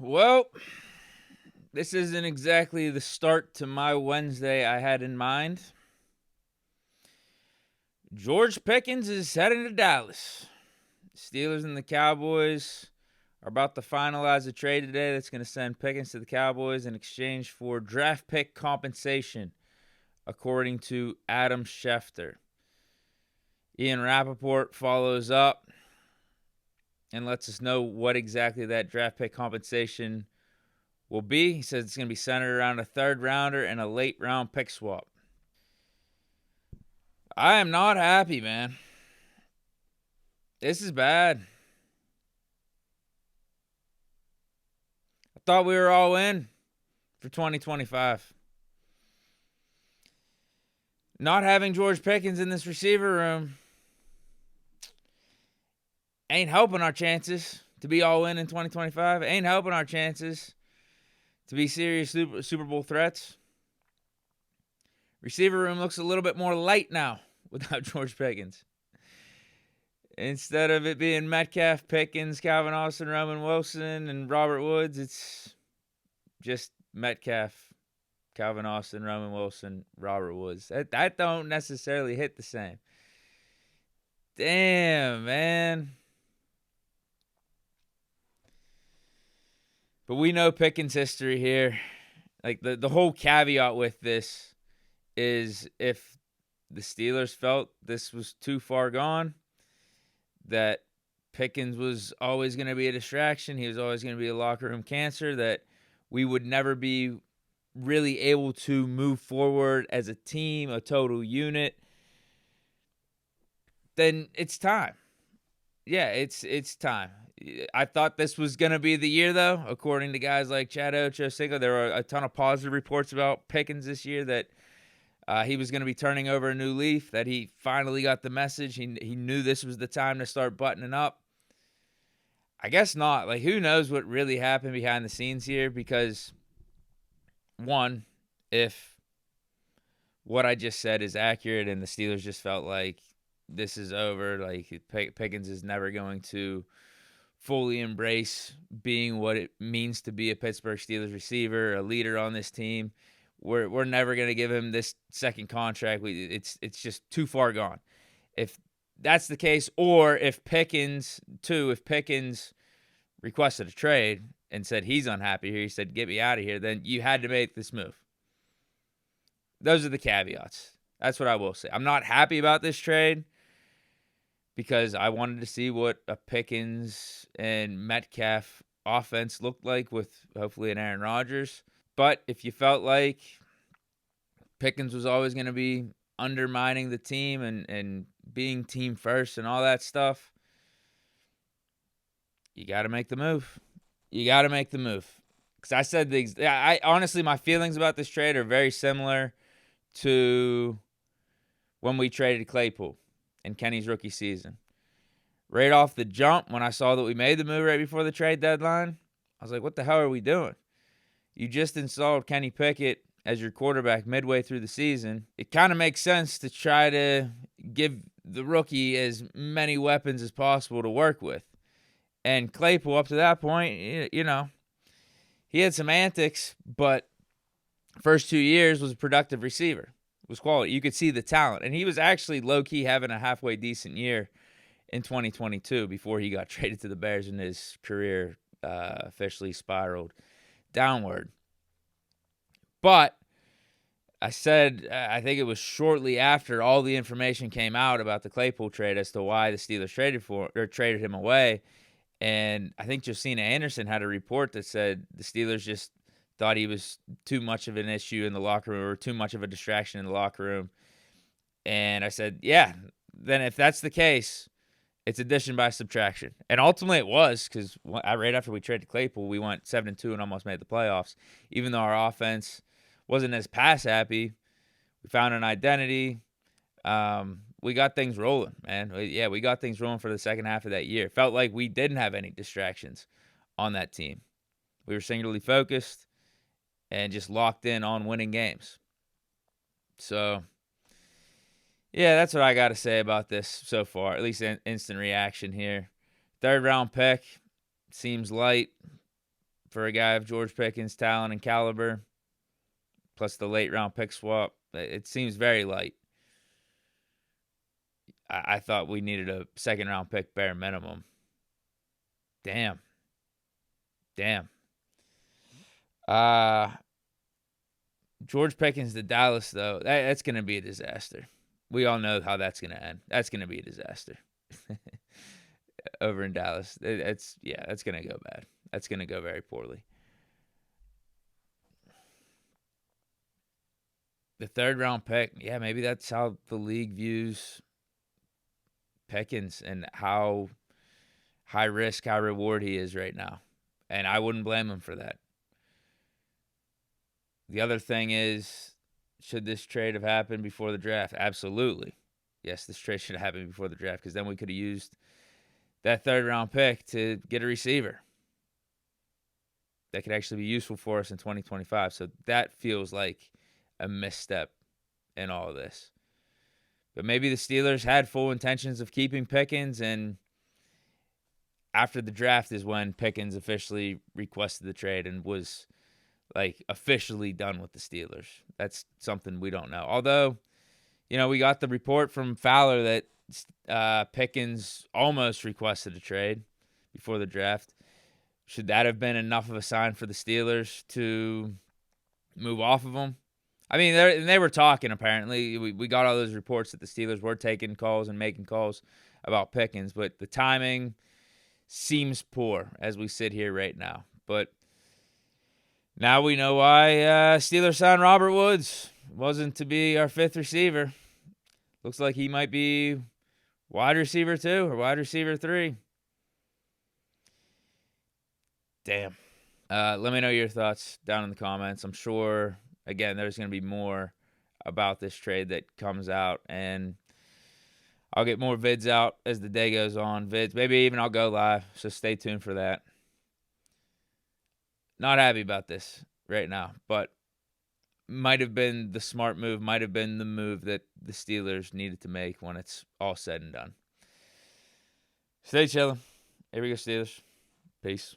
Well, this isn't exactly the start to my Wednesday I had in mind. George Pickens is heading to Dallas. Steelers and the Cowboys are about to finalize a trade today that's going to send Pickens to the Cowboys in exchange for draft pick compensation, according to Adam Schefter. Ian Rappaport follows up and lets us know what exactly that draft pick compensation will be. He says it's going to be centered around a third rounder and a late round pick swap. I am not happy, man. This is bad. I thought we were all in for 2025. Not having George Pickens in this receiver room ain't helping our chances to be all in 2025. Ain't helping our chances to be serious Super Bowl threats. Receiver room looks a little bit more light now without George Pickens. Instead of it being Metcalf, Pickens, Calvin Austin, Roman Wilson, and Robert Woods, it's just Metcalf, Calvin Austin, Roman Wilson, Robert Woods. That don't necessarily hit the same. Damn, man. But we know Pickens' history here. Like the whole caveat with this is if the Steelers felt this was too far gone, that Pickens was always going to be a distraction, he was always going to be a locker room cancer, that we would never be really able to move forward as a team, a total unit, then it's time. Yeah, it's time. I thought this was going to be the year, though, according to guys like Chad Ochocinco. There were a ton of positive reports about Pickens this year that he was going to be turning over a new leaf, that he finally got the message. He knew this was the time to start buttoning up. I guess not. Like, who knows what really happened behind the scenes here? Because, one, if what I just said is accurate and the Steelers just felt like this is over, like Pickens is never going to fully embrace being what it means to be a Pittsburgh Steelers receiver, a leader on this team. We're never going to give him this second contract. It's just too far gone. If that's the case, or if Pickens requested a trade and said he's unhappy here, he said, get me out of here, then you had to make this move. Those are the caveats. That's what I will say. I'm not happy about this trade because I wanted to see what a Pickens and Metcalf offense looked like with hopefully an Aaron Rodgers. But if you felt like Pickens was always going to be undermining the team and being team first and all that stuff, you got to make the move. You got to make the move. Because I said I honestly, my feelings about this trade are very similar to when we traded Claypool in Kenny's rookie season. Right off the jump, when I saw that we made the move right before the trade deadline, I was like, what the hell are we doing? You just installed Kenny Pickett as your quarterback midway through the season. It kind of makes sense to try to give the rookie as many weapons as possible to work with. And Claypool, up to that point, you know, he had some antics, but first 2 years was a productive receiver. It was quality. You could see the talent. And he was actually low-key having a halfway decent year in 2022 before he got traded to the Bears and his career officially spiraled downward. But I said, I think it was shortly after all the information came out about the Claypool trade as to why the Steelers traded him away. And I think Josina Anderson had a report that said the Steelers just thought he was too much of an issue in the locker room or too much of a distraction in the locker room. And I said, yeah, then if that's the case, it's addition by subtraction. And ultimately it was, because right after we traded Claypool, we went 7-2 and almost made the playoffs. Even though our offense wasn't as pass happy, we found an identity. We got things rolling, man. Yeah, we got things rolling for the second half of that year. Felt like we didn't have any distractions on that team. We were singularly focused and just locked in on winning games. So, yeah, that's what I got to say about this so far, at least instant reaction here. Third round pick seems light, for a guy of George Pickens' talent and caliber, plus the late round pick swap, it seems very light. I thought we needed a second round pick bare minimum. Damn. George Pickens to Dallas, though, that's going to be a disaster. We all know how that's going to end. That's going to be a disaster. Over in Dallas. That's going to go bad. That's going to go very poorly. The third round pick, yeah, maybe that's how the league views Pickens and how high risk, high reward he is right now. And I wouldn't blame him for that. The other thing is, should this trade have happened before the draft? Absolutely. Yes, this trade should have happened before the draft because then we could have used that third round pick to get a receiver that could actually be useful for us in 2025. So that feels like a misstep in all of this. But maybe the Steelers had full intentions of keeping Pickens, and after the draft is when Pickens officially requested the trade and was like officially done with the Steelers. That's something we don't know. Although, we got the report from Fowler that Pickens almost requested a trade before the draft. Should that have been enough of a sign for the Steelers to move off of him? I mean, they were talking, apparently. We got all those reports that the Steelers were taking calls and making calls about Pickens, but the timing seems poor as we sit here right now. But now we know why Steelers signed Robert Woods. Wasn't to be our fifth receiver. Looks like he might be wide receiver 2 or wide receiver 3. Damn. Let me know your thoughts down in the comments. I'm sure, again, there's going to be more about this trade that comes out, and I'll get more vids out as the day goes on. Maybe even I'll go live, so stay tuned for that. Not happy about this right now, but might have been the smart move, might have been the move that the Steelers needed to make when it's all said and done. Stay chilling. Here we go, Steelers. Peace.